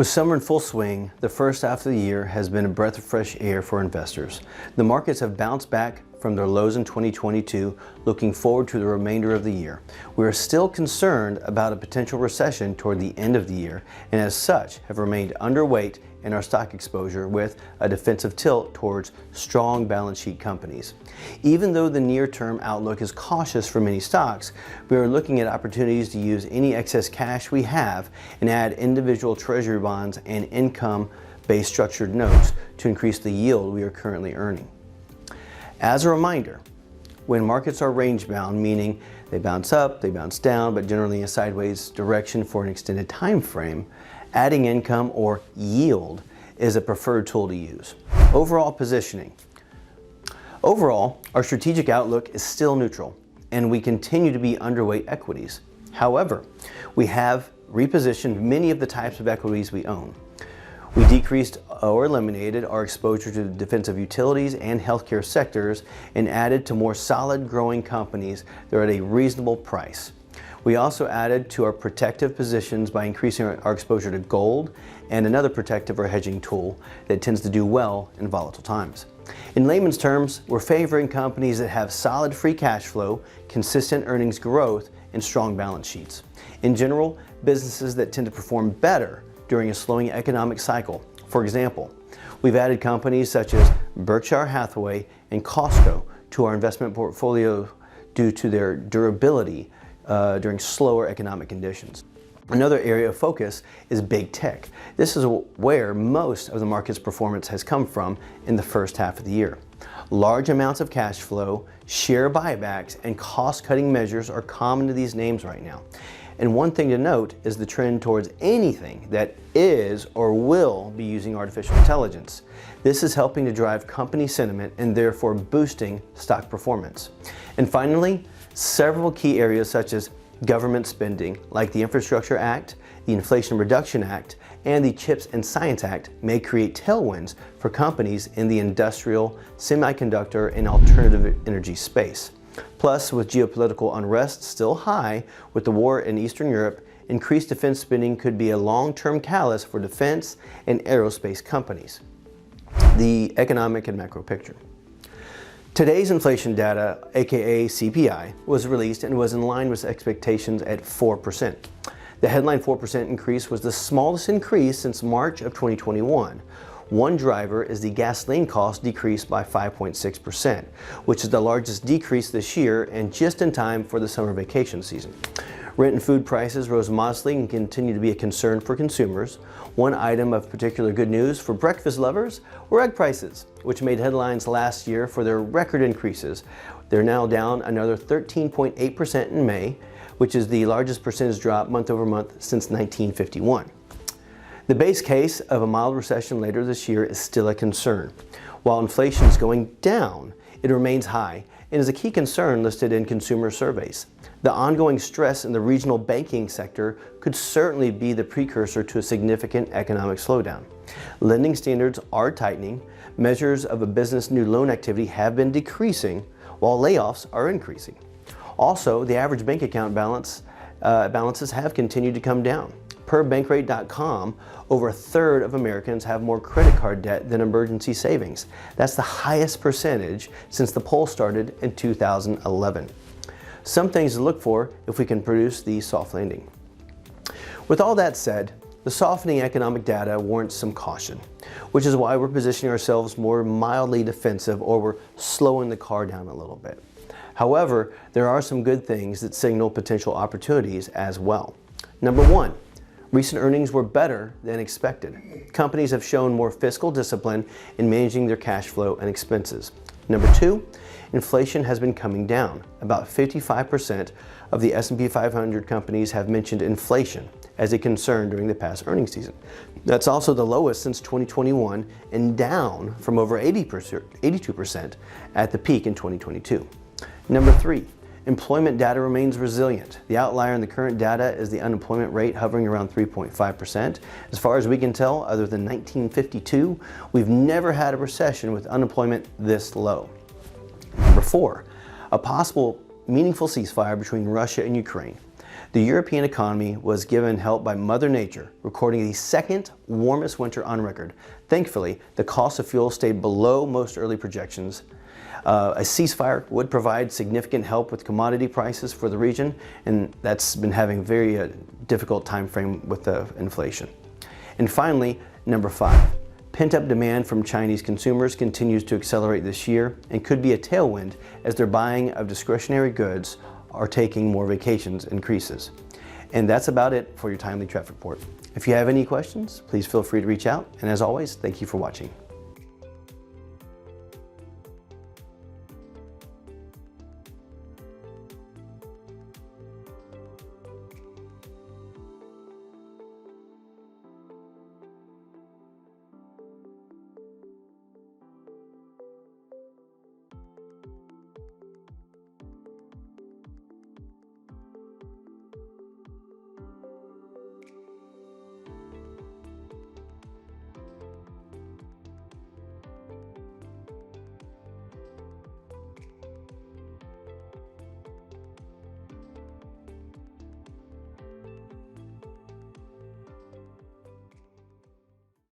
With summer in full swing, the first half of the year has been a breath of fresh air for investors. The markets have bounced back from their lows in 2022, looking forward to the remainder of the year. We are still concerned about a potential recession toward the end of the year, and as such have remained underweight in our stock exposure with a defensive tilt towards strong balance sheet companies. Even though the near-term outlook is cautious for many stocks, we are looking at opportunities to use any excess cash we have and add individual treasury bonds and income-based structured notes to increase the yield we are currently earning. As a reminder, when markets are range-bound, meaning they bounce up, they bounce down, but generally in a sideways direction for an extended time frame, adding income or yield is a preferred tool to use. Overall positioning. Overall, our strategic outlook is still neutral, and we continue to be underweight equities. However, we have repositioned many of the types of equities we own. We decreased or eliminated our exposure to the defensive utilities and healthcare sectors and added to more solid growing companies that are at a reasonable price. We also added to our protective positions by increasing our exposure to gold and another protective or hedging tool that tends to do well in volatile times. In layman's terms, we're favoring companies that have solid free cash flow, consistent earnings growth, and strong balance sheets. In general, businesses that tend to perform better during a slowing economic cycle. For example, we've added companies such as Berkshire Hathaway and Costco to our investment portfolio due to their durability during slower economic conditions. Another area of focus is big tech. This is where most of the market's performance has come from in the first half of the year. Large amounts of cash flow, share buybacks, and cost-cutting measures are common to these names right now. And one thing to note is the trend towards anything that is or will be using artificial intelligence. This is helping to drive company sentiment and therefore boosting stock performance. And finally, several key areas such as government spending, like the Infrastructure Act, the Inflation Reduction Act, and the CHIPS and Science Act may create tailwinds for companies in the industrial, semiconductor, and alternative energy space. Plus, with geopolitical unrest still high with the war in Eastern Europe, increased defense spending could be a long-term catalyst for defense and aerospace companies. The economic and macro picture. Today's inflation data, aka CPI, was released and was in line with expectations at 4%. The headline 4% increase was the smallest increase since March of 2021. One driver is the gasoline cost decreased by 5.6%, which is the largest decrease this year and just in time for the summer vacation season. Rent and food prices rose modestly and continue to be a concern for consumers. One item of particular good news for breakfast lovers were egg prices, which made headlines last year for their record increases. They're now down another 13.8% in May, which is the largest percentage drop month over month since 1951. The base case of a mild recession later this year is still a concern. While inflation is going down, it remains high and is a key concern listed in consumer surveys. The ongoing stress in the regional banking sector could certainly be the precursor to a significant economic slowdown. Lending standards are tightening, measures of a business new loan activity have been decreasing, while layoffs are increasing. Also, the average bank account balances have continued to come down. Per Bankrate.com, over a third of Americans have more credit card debt than emergency savings. That's the highest percentage since the poll started in 2011. Some things to look for if we can produce the soft landing. With all that said, the softening economic data warrants some caution, which is why we're positioning ourselves more mildly defensive, or we're slowing the car down a little bit. However, there are some good things that signal potential opportunities as well. Number one, recent earnings were better than expected. Companies have shown more fiscal discipline in managing their cash flow and expenses. Number two, inflation has been coming down. About 55% of the S&P 500 companies have mentioned inflation as a concern during the past earnings season. That's also the lowest since 2021 and down from over 82% at the peak in 2022. Number three, employment data remains resilient. The outlier in the current data is the unemployment rate hovering around 3.5%. As far as we can tell, other than 1952, we've never had a recession with unemployment this low. Number four, a possible meaningful ceasefire between Russia and Ukraine. The European economy was given help by Mother Nature, recording the second warmest winter on record. Thankfully, the cost of fuel stayed below most early projections. A ceasefire would provide significant help with commodity prices for the region, and that's been having a very difficult time frame with the inflation. And finally, number 5. Pent-up demand from Chinese consumers continues to accelerate this year and could be a tailwind as their buying of discretionary goods or taking more vacations increases. And that's about it for your timely traffic report. If you have any questions, please feel free to reach out. And as always, thank you for watching.